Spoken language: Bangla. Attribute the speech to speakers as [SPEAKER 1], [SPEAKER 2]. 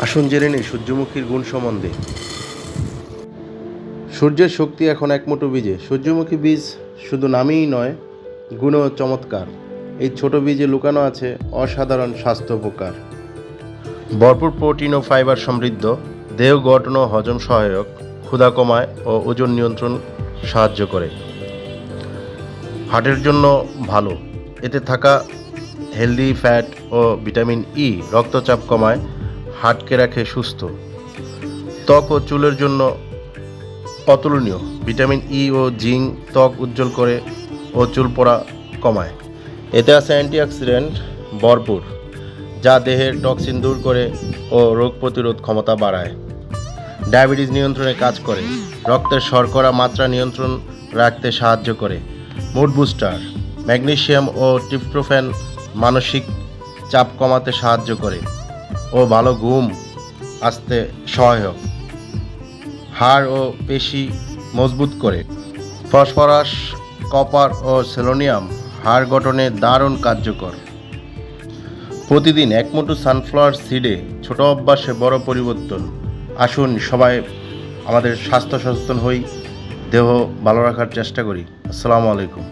[SPEAKER 1] আসুন জেনে নিই সূর্যমুখীর গুণ সম্বন্ধে। সূর্যের শক্তি এখন এক মুঠো বীজে। সূর্যমুখী বীজ শুধু নামেই নয়, গুণেও চমৎকার। এই ছোট বীজে লুকানো আছে অসাধারণ স্বাস্থ্য উপকার। ভরপুর প্রোটিন ও ফাইবার সমৃদ্ধ, দেহ গঠন ও হজম সহায়ক, ক্ষুধা কমায় ও ওজন নিয়ন্ত্রণ সাহায্য করে। হার্টের জন্য ভালো, এতে থাকা হেলদি ফ্যাট ও ভিটামিন ই রক্তচাপ কমায়, হার্টকে রাখে সুস্থ। ত্বক ও চুলের জন্য অতুলনীয়, ভিটামিন ই ও জিঙ্ক ত্বক উজ্জ্বল করে ও চুল পড়া কমায়। এতে আছে অ্যান্টিঅক্সিডেন্ট ভরপুর, যা দেহের টক্সিন দূর করে ও রোগ প্রতিরোধ ক্ষমতা বাড়ায়। ডায়াবেটিস নিয়ন্ত্রণে কাজ করে, রক্তের শর্করা মাত্রা নিয়ন্ত্রণ রাখতে সাহায্য করে। মুড বুস্টার, ম্যাগনেসিয়াম ও ট্রিপ্টোফ্যান মানসিক চাপ কমাতে সাহায্য করে ও ভালো ঘুম আসতে সহায়ক। হাড় ও পেশি মজবুত করে। ফসফরাস, কপার ও সেলেনিয়াম হাড় গঠনে দারুণ কার্যকর। প্রতিদিন এক মুঠো সানফ্লাওয়ার সিডে ছোট অভ্যাসে বড় পরিবর্তন। আসুন সবাই আমাদের স্বাস্থ্য সচেতন হই, দেহ ভালো রাখার চেষ্টা করি। আসসালামু আলাইকুম।